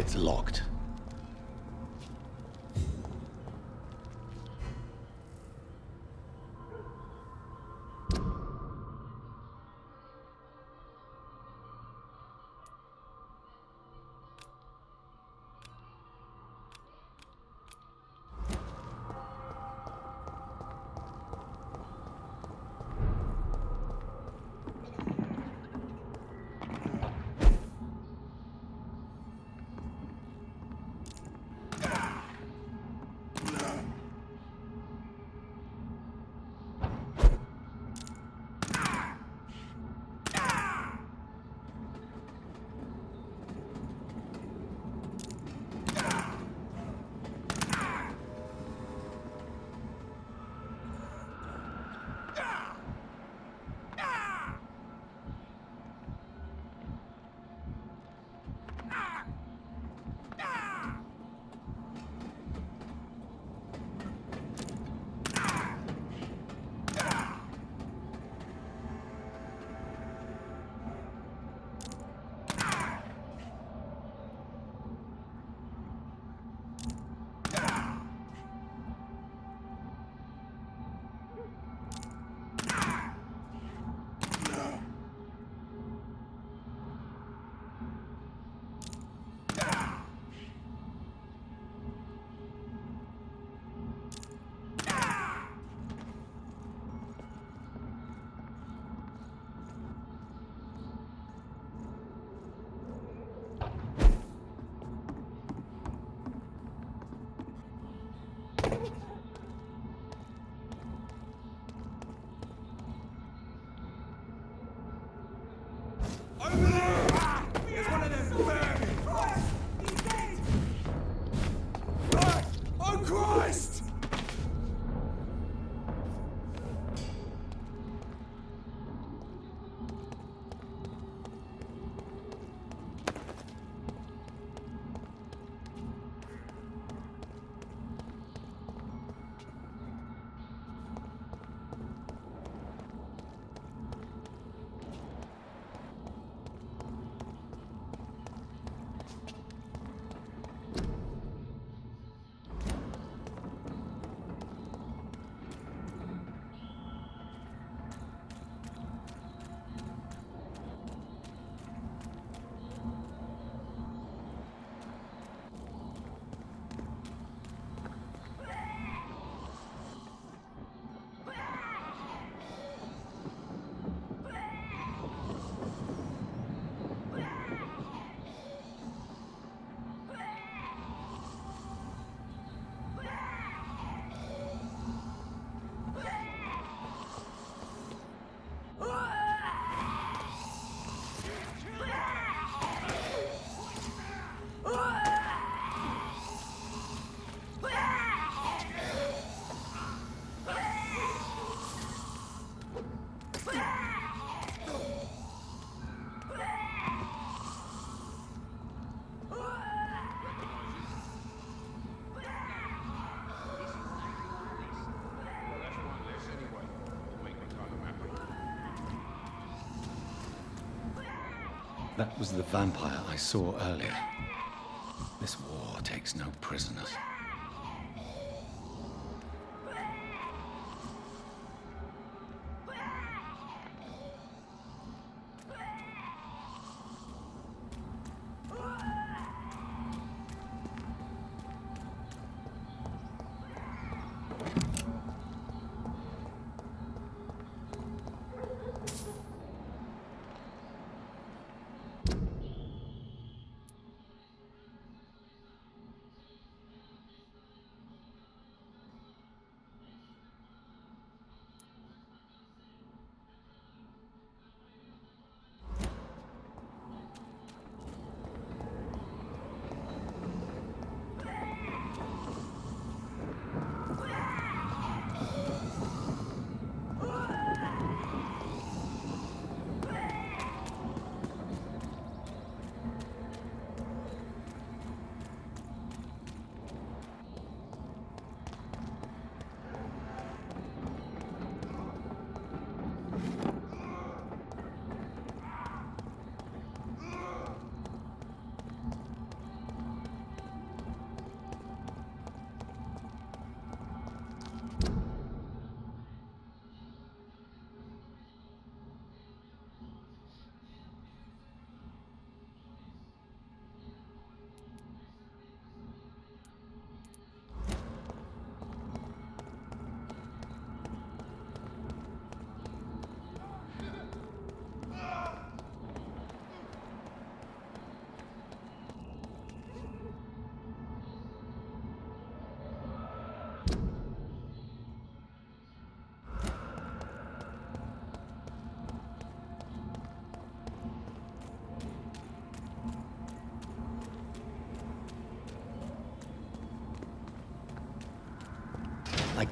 It's locked. That was the vampire I saw earlier. This war takes no prisoners.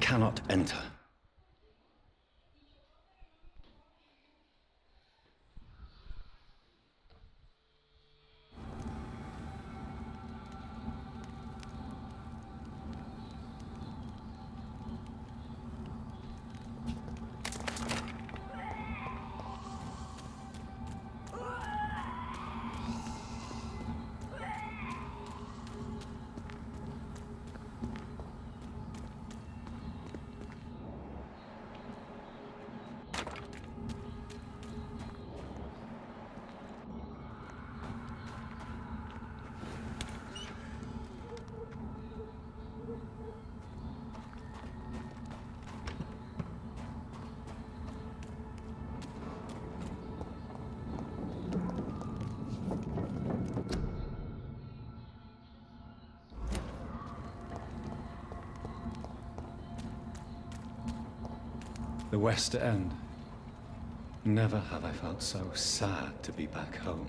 cannot enter. The West End. Never have I felt so sad to be back home.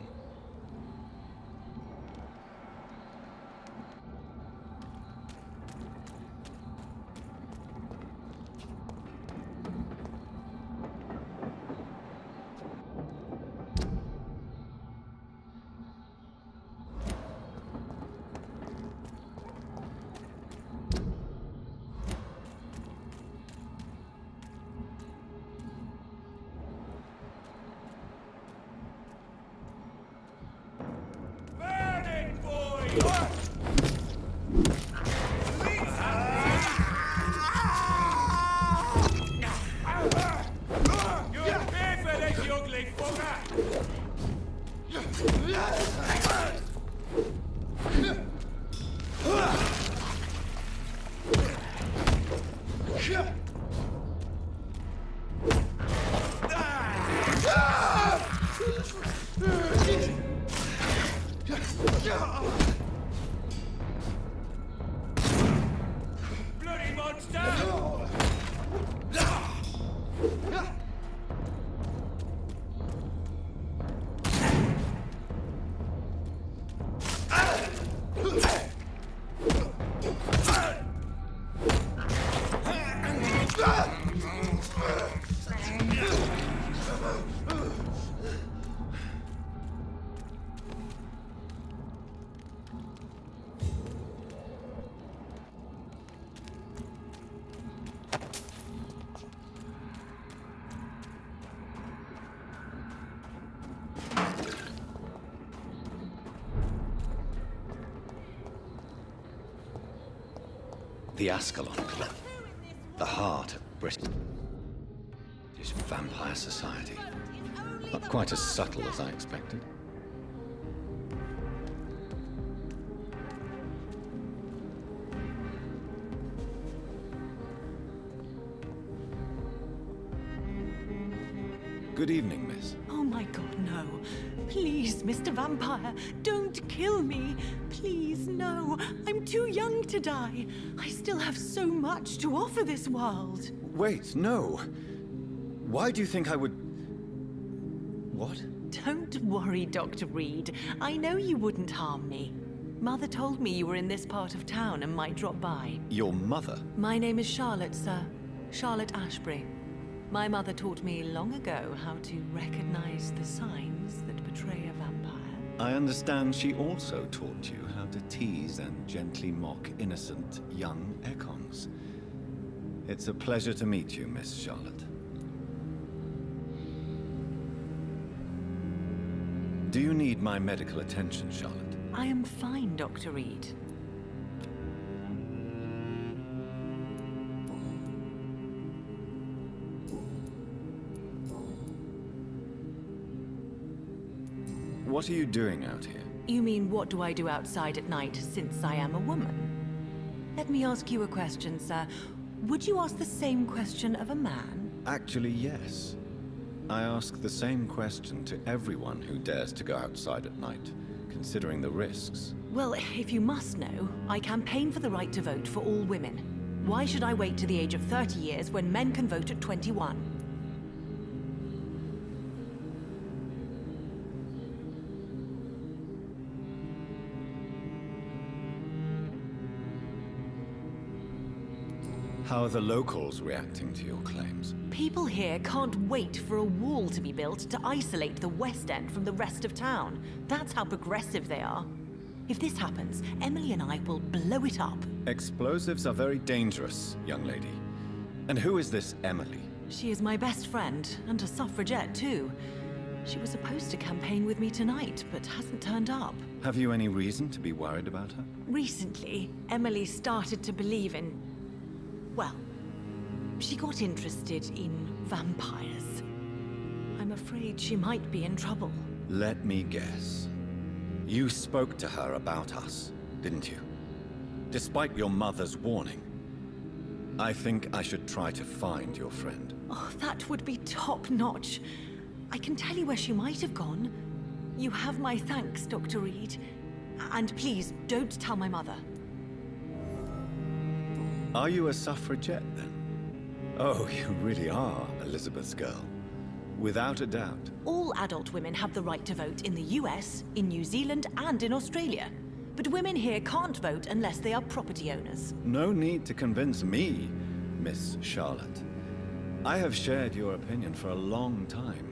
Bloody monster! The Scalon Club. The heart of British vampire society. Not quite as subtle as I expected. Good evening, miss. Oh my God, no. Please, Mr. Vampire, don't kill me. Please, no. I'm too young to die. I still have so much to offer this world. Wait, no. Why do you think I would... What? Don't worry, Dr. Reed. I know you wouldn't harm me. Mother told me you were in this part of town and might drop by. Your mother? My name is Charlotte, sir. Charlotte Ashbury. My mother taught me long ago how to recognize the signs that betray a vampire. I understand she also taught you how to tease and gently mock innocent young Ekons. It's a pleasure to meet you, Miss Charlotte. Do you need my medical attention, Charlotte? I am fine, Dr. Reed. What are you doing out here? You mean, what do I do outside at night since I am a woman? Let me ask you a question, sir. Would you ask the same question of a man? Actually, yes. I ask the same question to everyone who dares to go outside at night, considering the risks. Well, if you must know, I campaign for the right to vote for all women. Why should I wait to the age of 30 years when men can vote at 21? How are the locals reacting to your claims? People here can't wait for a wall to be built to isolate the West End from the rest of town. That's how progressive they are. If this happens, Emily and I will blow it up. Explosives are very dangerous, young lady. And who is this Emily? She is my best friend, and a suffragette too. She was supposed to campaign with me tonight, but hasn't turned up. Have you any reason to be worried about her? Recently, Emily started to believe in... well, she got interested in vampires. I'm afraid she might be in trouble. Let me guess. You spoke to her about us, didn't you? Despite your mother's warning. I think I should try to find your friend. Oh, that would be top-notch. I can tell you where she might have gone. You have my thanks, Dr. Reed. And please, don't tell my mother. Are you a suffragette, then? Oh, you really are Elizabeth's girl. Without a doubt. All adult women have the right to vote in the US, in New Zealand, and in Australia. But women here can't vote unless they are property owners. No need to convince me, Miss Charlotte. I have shared your opinion for a long time.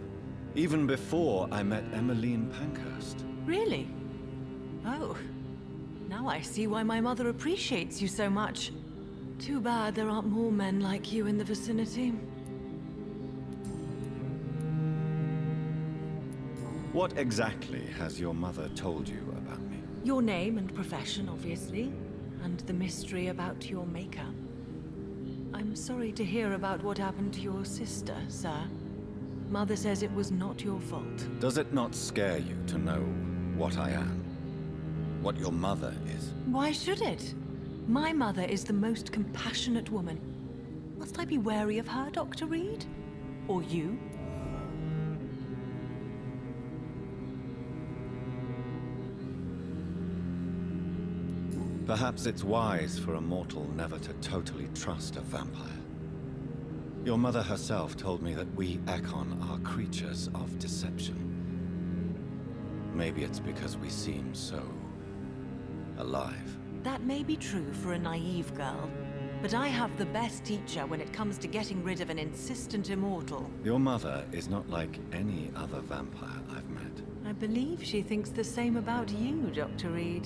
Even before I met Emmeline Pankhurst. Really? Oh. Now I see why my mother appreciates you so much. Too bad there aren't more men like you in the vicinity. What exactly has your mother told you about me? Your name and profession, obviously. And the mystery about your maker. I'm sorry to hear about what happened to your sister, sir. Mother says it was not your fault. Does it not scare you to know what I am? What your mother is? Why should it? My mother is the most compassionate woman. Must I be wary of her, Dr. Reed? Or you? Perhaps it's wise for a mortal never to totally trust a vampire. Your mother herself told me that we Ekon are creatures of deception. Maybe it's because we seem so... alive. That may be true for a naive girl, but I have the best teacher when it comes to getting rid of an insistent immortal. Your mother is not like any other vampire I've met. I believe she thinks the same about you, Dr. Reed.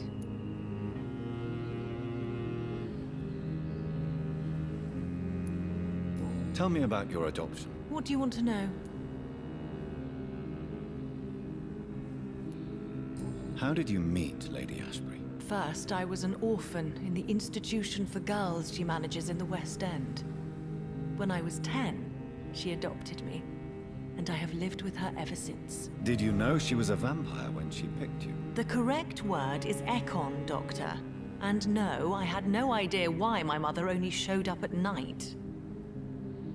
Tell me about your adoption. What do you want to know? How did you meet Lady Ashbury? First, I was an orphan in the institution for girls she manages in the West End. When I was 10, she adopted me, and I have lived with her ever since. Did you know she was a vampire when she picked you? The correct word is Ekon, Doctor. And no, I had no idea why my mother only showed up at night.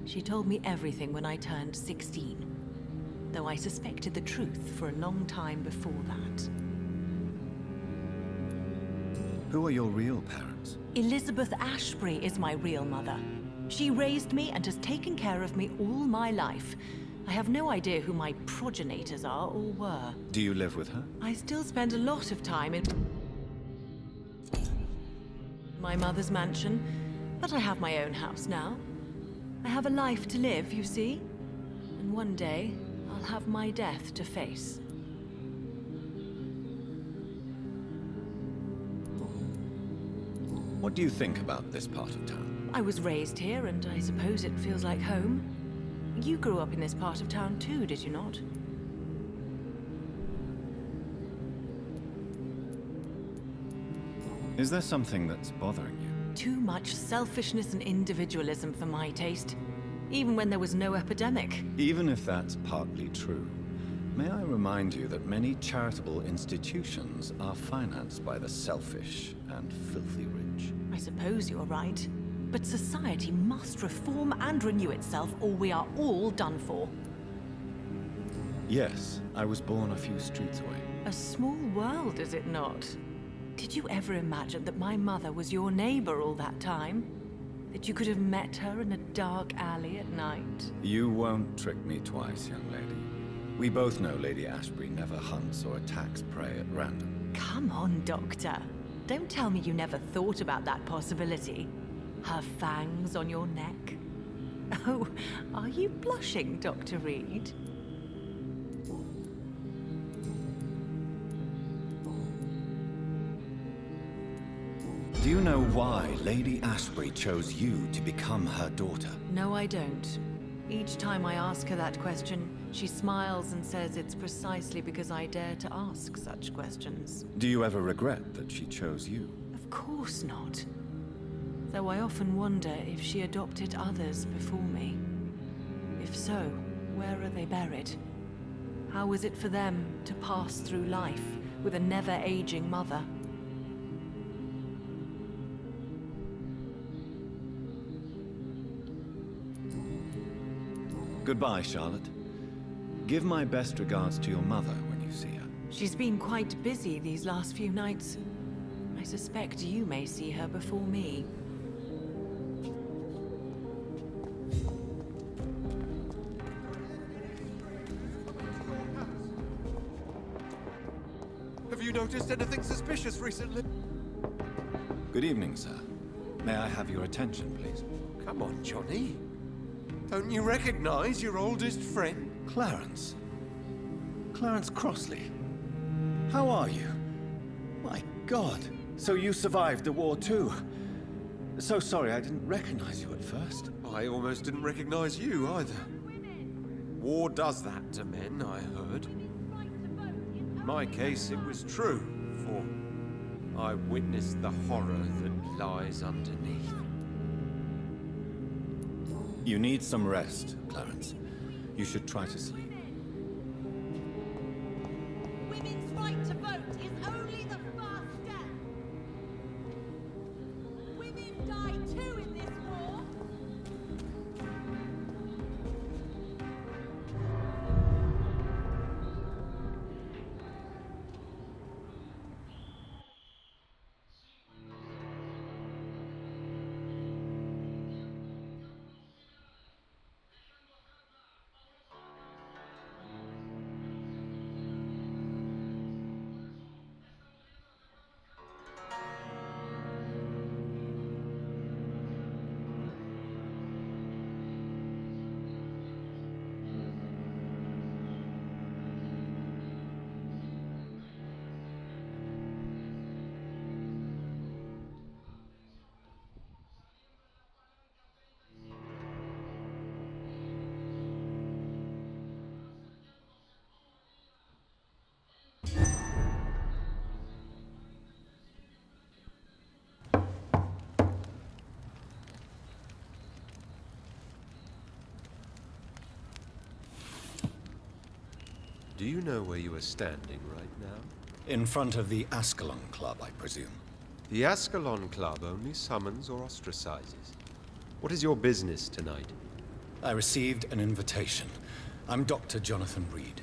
She told me everything when I turned 16, though I suspected the truth for a long time before that. Who are your real parents? Elizabeth Ashbury is my real mother. She raised me and has taken care of me all my life. I have no idea who my progenitors are or were. Do you live with her? I still spend a lot of time in my mother's mansion, but I have my own house now. I have a life to live, you see. And one day, I'll have my death to face. What do you think about this part of town? I was raised here, and I suppose it feels like home. You grew up in this part of town too, did you not? Is there something that's bothering you? Too much selfishness and individualism for my taste. Even when there was no epidemic. Even if that's partly true, may I remind you that many charitable institutions are financed by the selfish and filthy rich. I suppose you're right. But society must reform and renew itself, or we are all done for. Yes, I was born a few streets away. A small world, is it not? Did you ever imagine that my mother was your neighbor all that time? That you could have met her in a dark alley at night? You won't trick me twice, young lady. We both know Lady Ashbury never hunts or attacks prey at random. Come on, Doctor. Don't tell me you never thought about that possibility. Her fangs on your neck? Oh, are you blushing, Dr. Reed? Do you know why Lady Ashbury chose you to become her daughter? No, I don't. Each time I ask her that question, she smiles and says it's precisely because I dare to ask such questions. Do you ever regret that she chose you? Of course not. Though I often wonder if she adopted others before me. If so, where are they buried? How was it for them to pass through life with a never-aging mother? Goodbye, Charlotte. Give my best regards to your mother when you see her. She's been quite busy these last few nights. I suspect you may see her before me. Have you noticed anything suspicious recently? Good evening, sir. May I have your attention, please? Come on, Johnny. Don't you recognize your oldest friend? Clarence. Clarence Crossley. How are you? My God. So you survived the war too. So sorry I didn't recognize you at first. I almost didn't recognize you either. War does that to men, I heard. In my case, it was true, for I witnessed the horror that lies underneath. You need some rest, Clarence. You should try to sleep. Women's right to vote is only the first step. Women die too in this war. Do you know where you are standing right now? In front of the Ascalon Club, I presume. The Ascalon Club only summons or ostracizes. What is your business tonight? I received an invitation. I'm Dr. Jonathan Reed.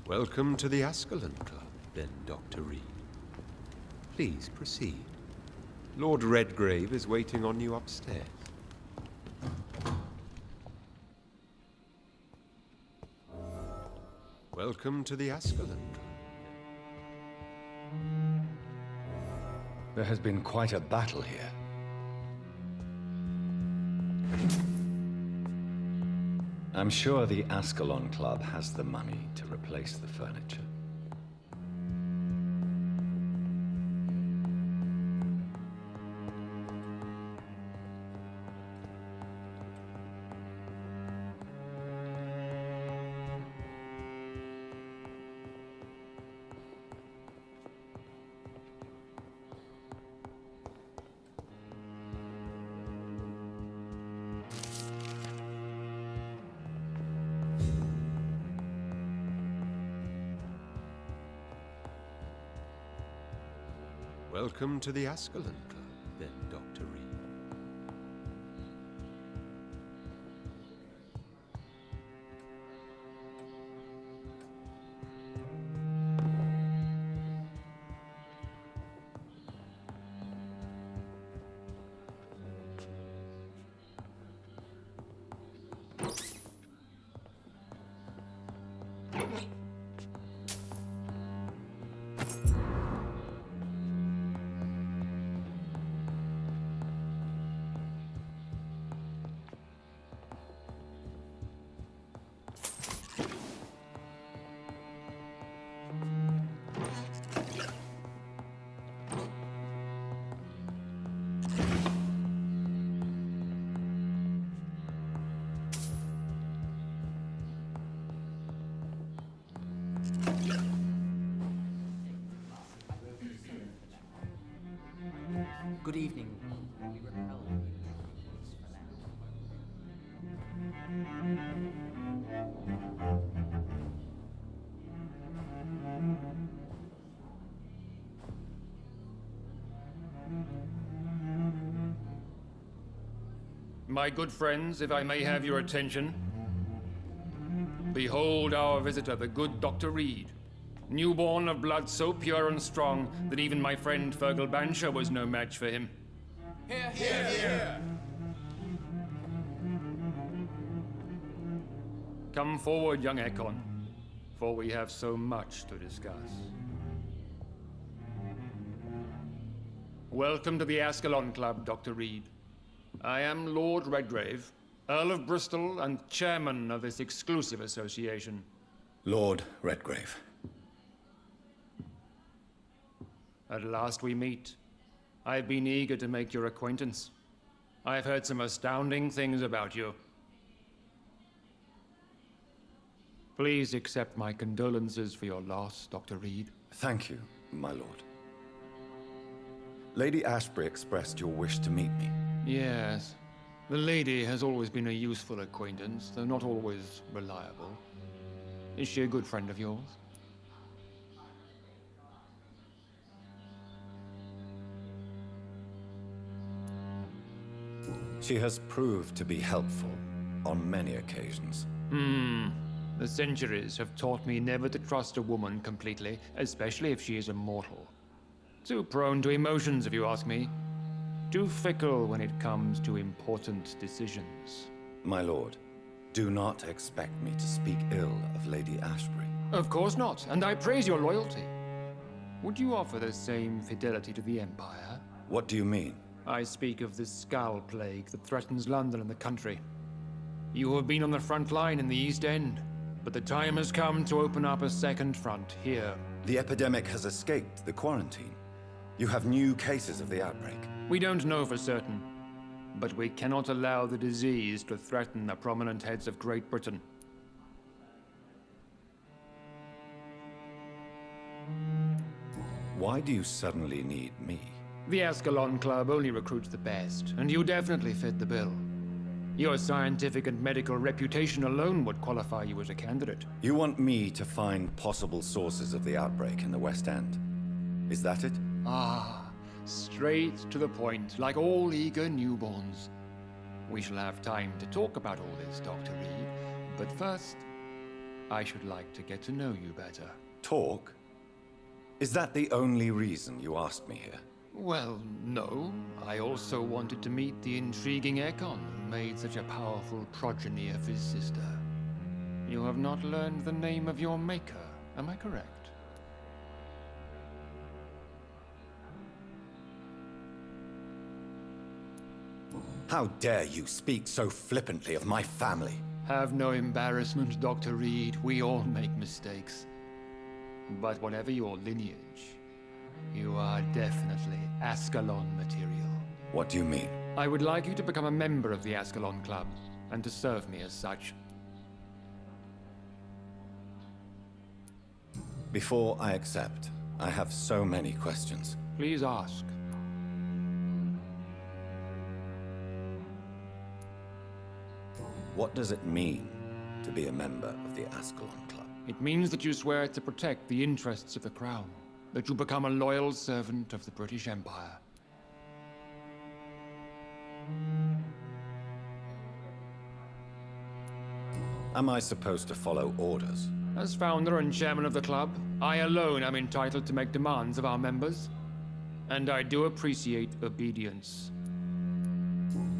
Welcome to the Ascalon Club, then, Dr. Reed. Please proceed. Lord Redgrave is waiting on you upstairs. Welcome to the Ascalon Club. There has been quite a battle here. I'm sure the Ascalon Club has the money to replace the furniture. Welcome to the Ascalon Club, then, Dr. Reed. Good evening. We repel the police for now. My good friends, if I may have your attention. Behold our visitor, the good Dr. Reed. Newborn of blood so pure and strong that even my friend Fergal Bansher was no match for him. Here. Come forward, young Ekon, for we have so much to discuss. Welcome to the Ascalon Club, Dr. Reed. I am Lord Redgrave, Earl of Bristol and chairman of this exclusive association. Lord Redgrave. At last we meet. I've been eager to make your acquaintance. I've heard some astounding things about you. Please accept my condolences for your loss, Dr. Reed. Thank you, my lord. Lady Ashbury expressed your wish to meet me. Yes. The lady has always been a useful acquaintance, though not always reliable. Is she a good friend of yours? She has proved to be helpful on many occasions. The centuries have taught me never to trust a woman completely, especially if she is a mortal. Too prone to emotions, if you ask me. Too fickle when it comes to important decisions. My lord, do not expect me to speak ill of Lady Ashbury. Of course not, and I praise your loyalty. Would you offer the same fidelity to the Empire? What do you mean? I speak of the Skull Plague that threatens London and the country. You have been on the front line in the East End, but the time has come to open up a second front here. The epidemic has escaped the quarantine. You have new cases of the outbreak. We don't know for certain, but we cannot allow the disease to threaten the prominent heads of Great Britain. Why do you suddenly need me? The Ascalon Club only recruits the best, and you definitely fit the bill. Your scientific and medical reputation alone would qualify you as a candidate. You want me to find possible sources of the outbreak in the West End. Is that it? Ah, straight to the point, like all eager newborns. We shall have time to talk about all this, Dr. Reed, but first, I should like to get to know you better. Talk? Is that the only reason you asked me here? Well, no. I also wanted to meet the intriguing Ekon who made such a powerful progeny of his sister. You have not learned the name of your maker, am I correct? How dare you speak so flippantly of my family? Have no embarrassment, Dr. Reed. We all make mistakes. But whatever your lineage, you are definitely Ascalon material. What do you mean? I would like you to become a member of the Ascalon Club, and to serve me as such. Before I accept, I have so many questions. Please ask. What does it mean to be a member of the Ascalon Club? It means that you swear to protect the interests of the Crown, that you become a loyal servant of the British Empire. Am I supposed to follow orders? As founder and chairman of the club, I alone am entitled to make demands of our members. And I do appreciate obedience.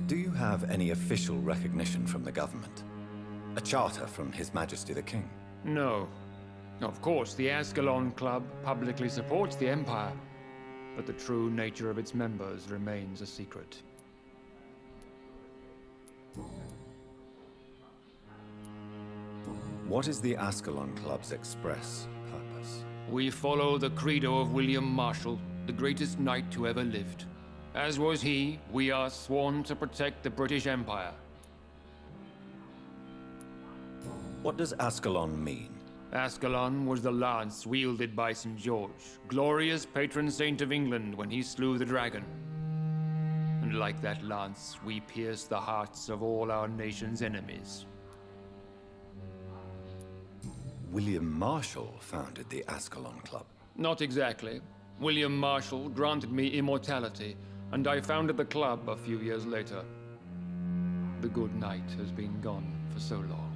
Do you have any official recognition from the government? A charter from His Majesty the King? No. Of course, the Ascalon Club publicly supports the Empire, but the true nature of its members remains a secret. What is the Ascalon Club's express purpose? We follow the credo of William Marshall, the greatest knight who ever lived. As was he, we are sworn to protect the British Empire. What does Ascalon mean? Ascalon was the lance wielded by St. George, glorious patron saint of England when he slew the dragon. And like that lance, we pierce the hearts of all our nation's enemies. William Marshall founded the Ascalon Club. Not exactly. William Marshall granted me immortality, and I founded the club a few years later. The good knight has been gone for so long.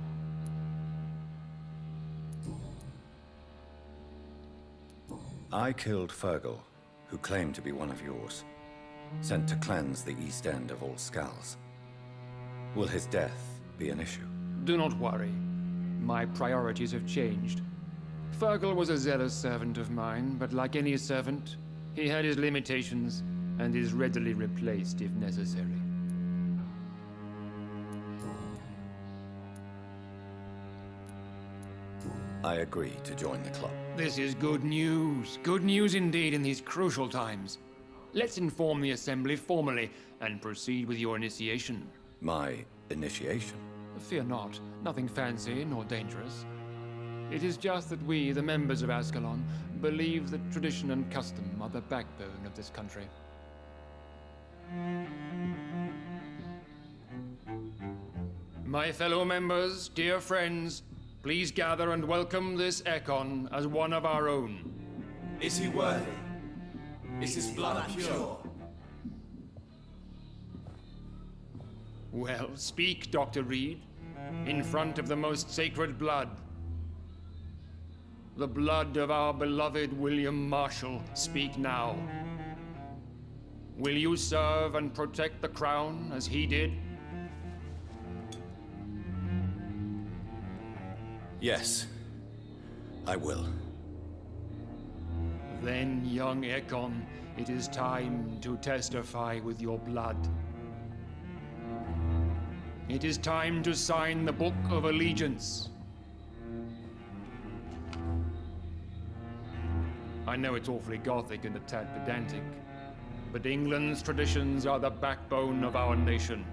I killed Fergal, who claimed to be one of yours. Sent to cleanse the East End of all Scals. Will his death be an issue? Do not worry. My priorities have changed. Fergal was a zealous servant of mine, but like any servant, he had his limitations and is readily replaced if necessary. I agree to join the club. This is good news. Good news indeed in these crucial times. Let's inform the Assembly formally and proceed with your initiation. My initiation? Fear not. Nothing fancy nor dangerous. It is just that we, the members of Ascalon, believe that tradition and custom are the backbone of this country. My fellow members, dear friends, please gather and welcome this Ekon as one of our own. Is he worthy? Is his blood pure? Well, speak, Dr. Reed, in front of the most sacred blood. The blood of our beloved William Marshall, speak now. Will you serve and protect the crown as he did? Yes, I will. Then, young Ekon, it is time to testify with your blood. It is time to sign the Book of Allegiance. I know it's awfully gothic and a tad pedantic, but England's traditions are the backbone of our nation.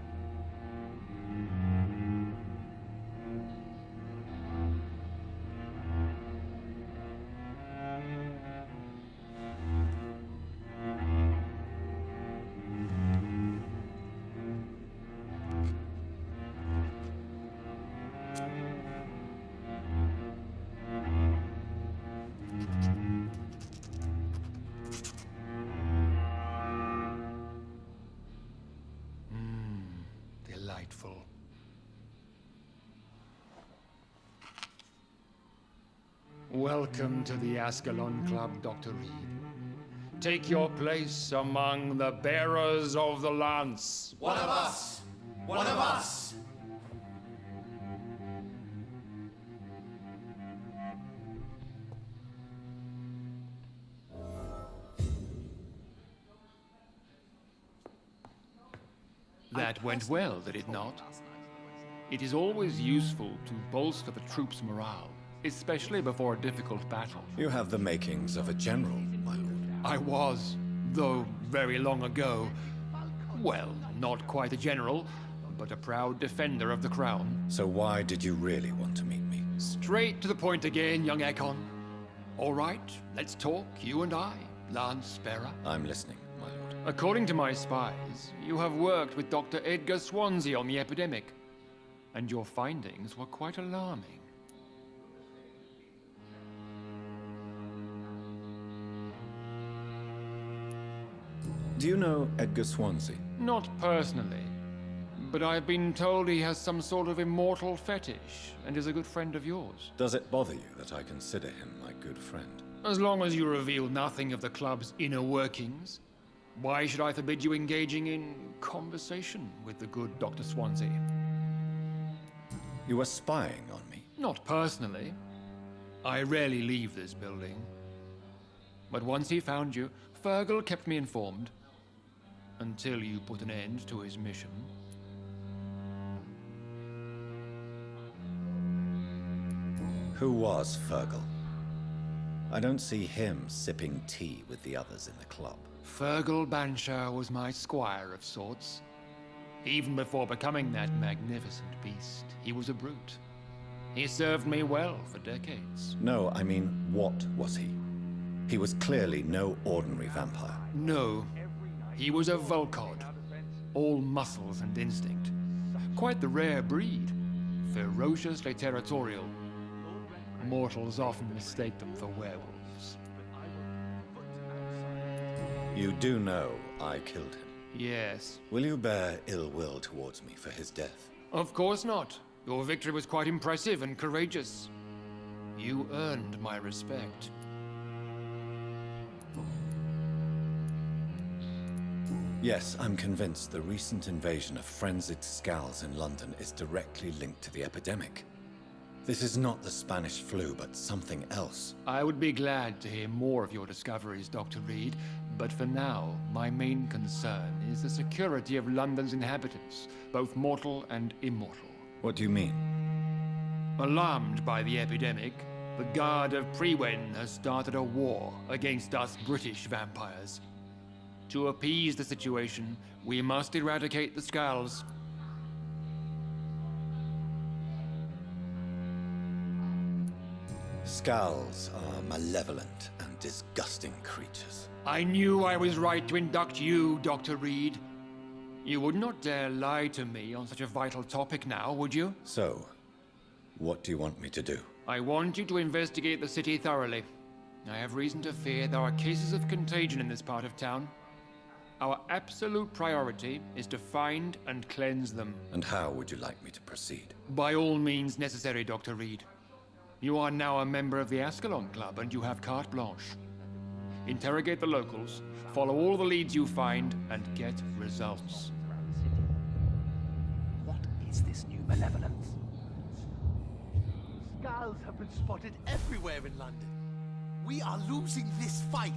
Delightful. Welcome to the Ascalon Club, Dr. Reed. Take your place among the bearers of the lance. One of us! One of us! That went well, did it not? It is always useful to bolster the troops' morale, especially before a difficult battle. You have the makings of a general, my lord. I was, though very long ago, well, not quite a general, but a proud defender of the crown. So why did you really want to meet me? Straight to the point again, young Ekon. All right, let's talk, you and I, Lance Bearer. I'm listening, my lord. According to my spies, you have worked with Dr. Edgar Swansea on the epidemic, and your findings were quite alarming. Do you know Edgar Swansea? Not personally, but I've been told he has some sort of immortal fetish and is a good friend of yours. Does it bother you that I consider him my good friend? As long as you reveal nothing of the club's inner workings, why should I forbid you engaging in conversation with the good Dr. Swansea? You were spying on me. Not personally. I rarely leave this building. But once he found you, Fergal kept me informed. Until you put an end to his mission. Who was Fergal? I don't see him sipping tea with the others in the club. Fergal Banshire was my squire of sorts. Even before becoming that magnificent beast, he was a brute. He served me well for decades. No, I mean, what was he? He was clearly no ordinary vampire. No, he was a Volcod. all muscles and instinct. Quite the rare breed. Ferociously territorial. Mortals often mistake them for werewolves. You do know I killed him. Yes. Will you bear ill will towards me for his death? Of course not. Your victory was quite impressive and courageous. You earned my respect. Yes, I'm convinced the recent invasion of frenzied scals in London is directly linked to the epidemic. This is not the Spanish flu, but something else. I would be glad to hear more of your discoveries, Dr. Reed, but for now, my main concern is the security of London's inhabitants, both mortal and immortal. What do you mean? Alarmed by the epidemic, the Guard of Prewen has started a war against us British vampires. To appease the situation, we must eradicate the Scals. Scals are malevolent and disgusting creatures. I knew I was right to induct you, Dr. Reed. You would not dare lie to me on such a vital topic now, would you? So, what do you want me to do? I want you to investigate the city thoroughly. I have reason to fear there are cases of contagion in this part of town. Our absolute priority is to find and cleanse them. And how would you like me to proceed? By all means necessary, Dr. Reed. You are now a member of the Ascalon Club, and you have carte blanche. Interrogate the locals, follow all the leads you find, and get results. What is this new malevolence? Scals have been spotted everywhere in London. We are losing this fight.